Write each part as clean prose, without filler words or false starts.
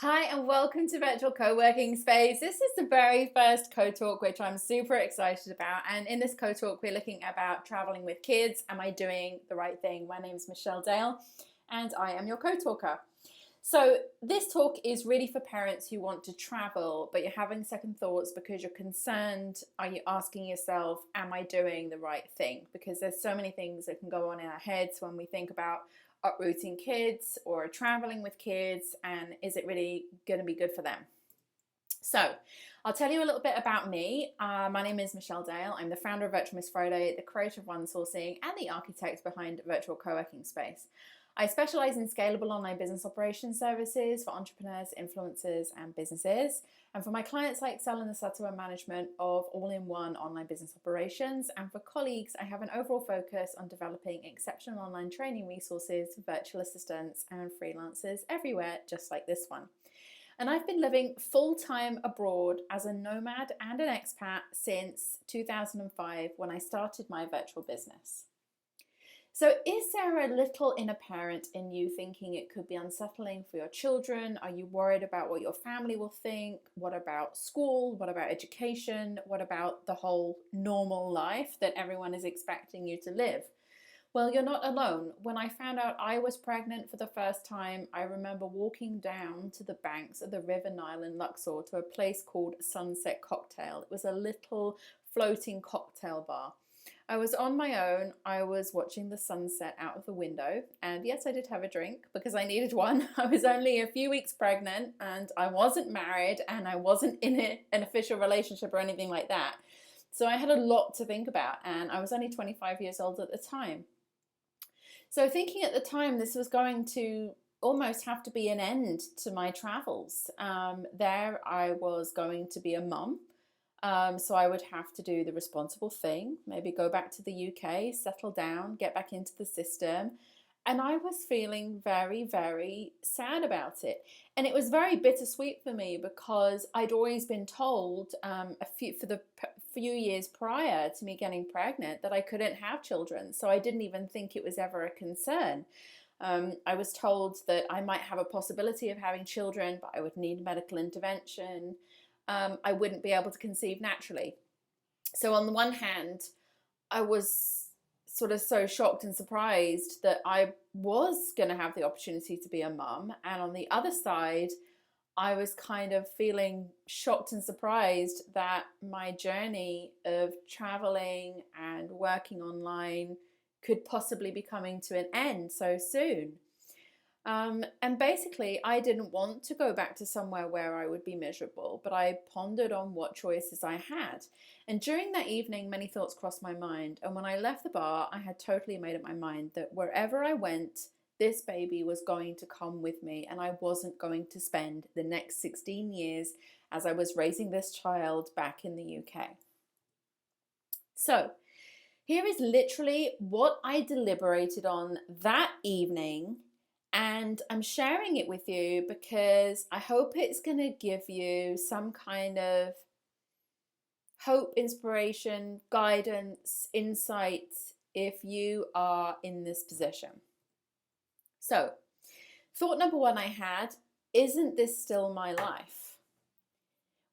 Hi and welcome to Virtual CoWorking Space. This is the very first co-talk which I'm super excited about, and in this co-talk we're looking about traveling with kids. Am I doing the right thing? My name is Michelle Dale and I am your co-talker. So this talk is really for parents who want to travel but you're having second thoughts because you're concerned. Are you asking yourself, am I doing the right thing? Because there's so many things that can go on in our heads when we think about uprooting kids or traveling with kids, and is it really going to be good for them? So I'll tell you a little bit about me. My name is Michelle Dale. I'm the founder of Virtual Miss Friday, the creator of One Sourcing, and the architect behind Virtual Co-working Space. I specialize in scalable online business operations services for entrepreneurs, influencers, and businesses. And for my clients, I excel in the settlement management of all-in-one online business operations. And for colleagues, I have an overall focus on developing exceptional online training resources for virtual assistants and freelancers everywhere, just like this one. And I've been living full-time abroad as a nomad and an expat since 2005 when I started my virtual business. So is there a little inner parent in you thinking it could be unsettling for your children? Are you worried about what your family will think? What about school? What about education? What about the whole normal life that everyone is expecting you to live? Well, you're not alone. When I found out I was pregnant for the first time, I remember walking down to the banks of the River Nile in Luxor to a place called Sunset Cocktail. It was a little floating cocktail bar. I was on my own. I was watching the sunset out of the window, and yes, I did have a drink because I needed one. I was only a few weeks pregnant and I wasn't married and I wasn't in an official relationship or anything like that. So I had a lot to think about, and I was only 25 years old at the time. So thinking at the time this was going to almost have to be an end to my travels. There I was going to be a mum. So I would have to do the responsible thing, maybe go back to the UK, settle down, get back into the system. And I was feeling very, very sad about it. And it was very bittersweet for me because I'd always been told for the few years prior to me getting pregnant that I couldn't have children. So I didn't even think it was ever a concern. I was told that I might have a possibility of having children, but I would need medical intervention. I wouldn't be able to conceive naturally. So on the one hand, I was sort of so shocked and surprised that I was going to have the opportunity to be a mum. And on the other side, I was kind of feeling shocked and surprised that my journey of traveling and working online could possibly be coming to an end so soon. And basically, I didn't want to go back to somewhere where I would be miserable, but I pondered on what choices I had. And during that evening, many thoughts crossed my mind. And when I left the bar, I had totally made up my mind that wherever I went, this baby was going to come with me, and I wasn't going to spend the next 16 years as I was raising this child back in the UK. So, here is literally what I deliberated on that evening, and I'm sharing it with you because I hope it's going to give you some kind of hope, inspiration, guidance, insight if you are in this position. So, thought number one I had, isn't this still my life?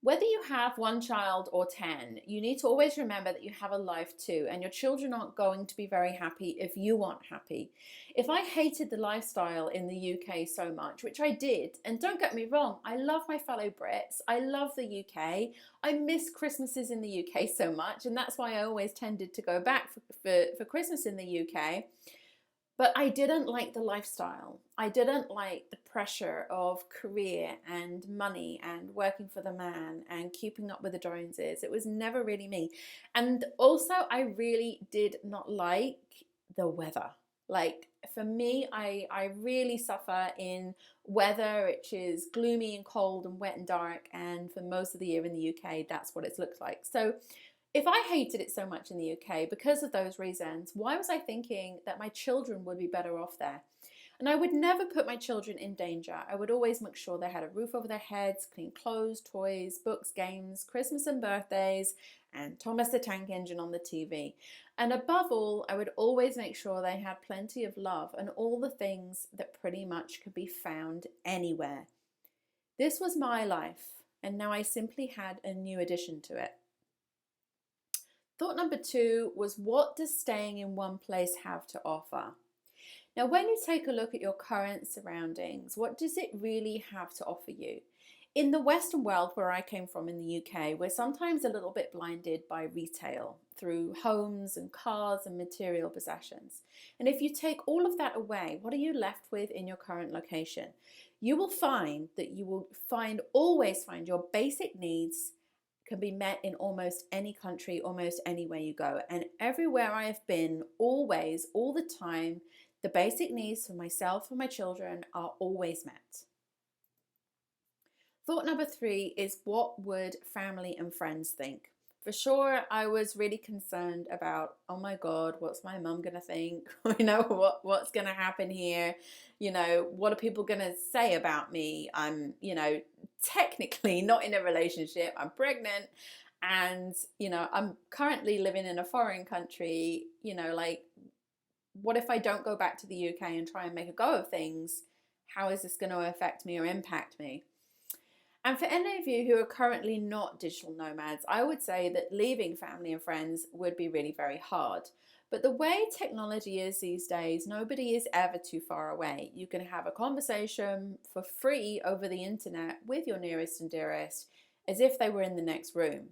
Whether you have one child or 10, you need to always remember that you have a life too, and your children aren't going to be very happy if you aren't happy. If I hated the lifestyle in the UK so much, which I did, and don't get me wrong, I love my fellow Brits, I love the UK, I miss Christmases in the UK so much, and that's why I always tended to go back for Christmas in the UK. But I didn't like the lifestyle. I didn't like the pressure of career and money and working for the man and keeping up with the Joneses. It was never really me. And also, I really did not like the weather. Like, for me, I really suffer in weather which is gloomy and cold and wet and dark. And for most of the year in the UK, that's what it looks like. So if I hated it so much in the UK because of those reasons, why was I thinking that my children would be better off there? And I would never put my children in danger. I would always make sure they had a roof over their heads, clean clothes, toys, books, games, Christmas and birthdays, and Thomas the Tank Engine on the TV. And above all, I would always make sure they had plenty of love and all the things that pretty much could be found anywhere. This was my life, and now I simply had a new addition to it. Thought number 2 was, what does staying in one place have to offer? Now, when you take a look at your current surroundings, what does it really have to offer you? In the Western world, where I came from in the UK, we're sometimes a little bit blinded by retail through homes and cars and material possessions. And if you take all of that away, what are you left with in your current location? You will find that always find your basic needs can be met in almost any country, almost anywhere you go. And everywhere I have been, always, all the time, the basic needs for myself and my children are always met. Thought number 3 is, what would family and friends think? For sure, I was really concerned about, oh my God, what's my mum gonna think? What's gonna happen here? What are people gonna say about me? I'm, technically not in a relationship. I'm pregnant, and I'm currently living in a foreign country. What if I don't go back to the UK and try and make a go of things? How is this going to affect me or impact me? And for any of you who are currently not digital nomads, I would say that leaving family and friends would be really very hard. But the way technology is these days, nobody is ever too far away. You can have a conversation for free over the internet with your nearest and dearest as if they were in the next room.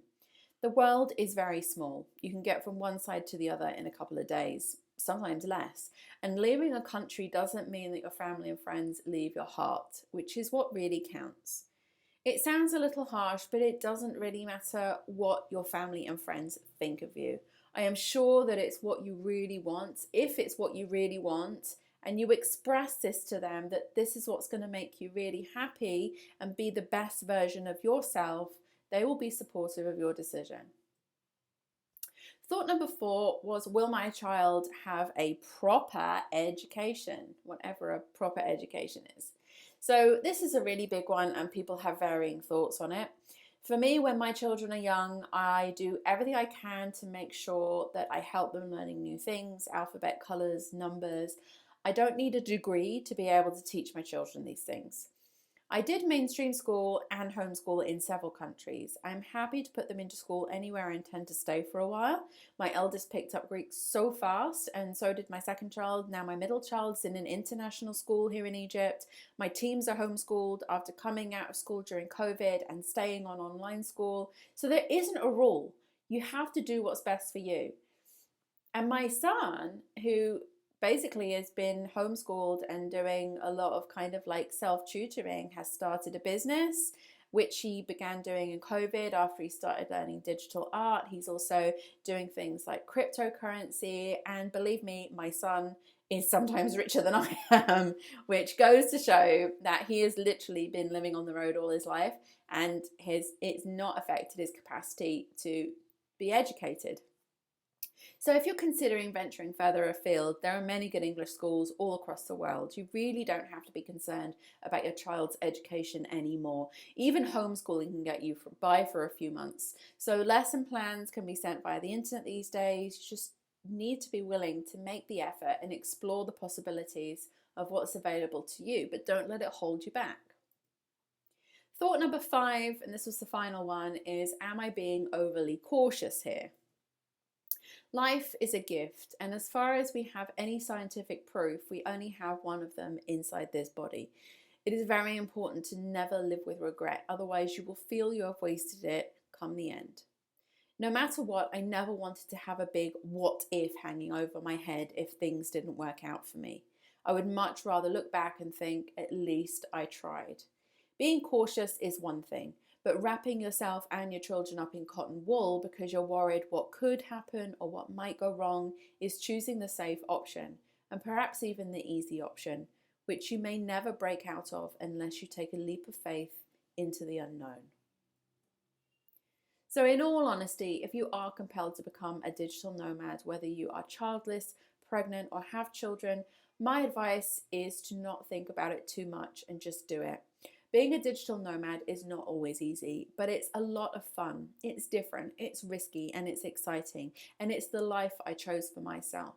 The world is very small. You can get from one side to the other in a couple of days, sometimes less. And leaving a country doesn't mean that your family and friends leave your heart, which is what really counts. It sounds a little harsh, but it doesn't really matter what your family and friends think of you. I am sure that it's what you really want. If it's what you really want, and you express this to them, that this is what's going to make you really happy and be the best version of yourself, they will be supportive of your decision. Thought number 4 was, will my child have a proper education, whatever a proper education is? So this is a really big one, and people have varying thoughts on it. For me, when my children are young, I do everything I can to make sure that I help them learning new things, alphabet, colors, numbers. I don't need a degree to be able to teach my children these things. I did mainstream school and homeschool in several countries. I'm happy to put them into school anywhere I intend to stay for a while. My eldest picked up Greek so fast, and so did my second child. Now my middle child's in an international school here in Egypt. My teams are homeschooled after coming out of school during COVID and staying on online school. So there isn't a rule. You have to do what's best for you. And my son, who basically has been homeschooled and doing a lot of kind of like self-tutoring, has started a business, which he began doing in COVID after he started learning digital art. He's also doing things like cryptocurrency. And believe me, my son is sometimes richer than I am, which goes to show that he has literally been living on the road all his life, and it's not affected his capacity to be educated. So if you're considering venturing further afield, there are many good English schools all across the world. You really don't have to be concerned about your child's education anymore. Even homeschooling can get you by for a few months. So lesson plans can be sent via the internet these days. You just need to be willing to make the effort and explore the possibilities of what's available to you, but don't let it hold you back. Thought number 5, and this was the final one, is, am I being overly cautious here? Life is a gift, and as far as we have any scientific proof, we only have one of them inside this body. It is very important to never live with regret, otherwise you will feel you have wasted it come the end. No matter what, I never wanted to have a big what if hanging over my head if things didn't work out for me. I would much rather look back and think, at least I tried. Being cautious is one thing, but wrapping yourself and your children up in cotton wool because you're worried what could happen or what might go wrong is choosing the safe option, and perhaps even the easy option, which you may never break out of unless you take a leap of faith into the unknown. So in all honesty, if you are compelled to become a digital nomad, whether you are childless, pregnant, or have children, my advice is to not think about it too much and just do it. Being a digital nomad is not always easy, but it's a lot of fun. It's different, it's risky, and it's exciting, and it's the life I chose for myself.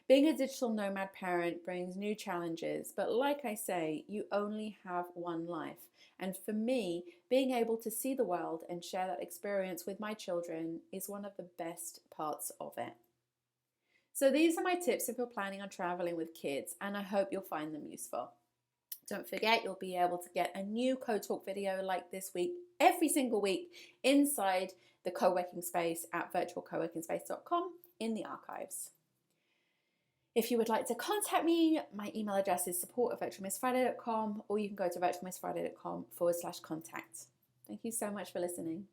Being a digital nomad parent brings new challenges, but like I say, you only have one life. And for me, being able to see the world and share that experience with my children is one of the best parts of it. So these are my tips if you're planning on traveling with kids, and I hope you'll find them useful. Don't forget, you'll be able to get a new CoTalk video like this week, every single week, inside the co-working space at virtualcoworkingspace.com in the archives. If you would like to contact me, my email address is support@virtualmissfriday.com, or you can go to virtualmissfriday.com/contact. Thank you so much for listening.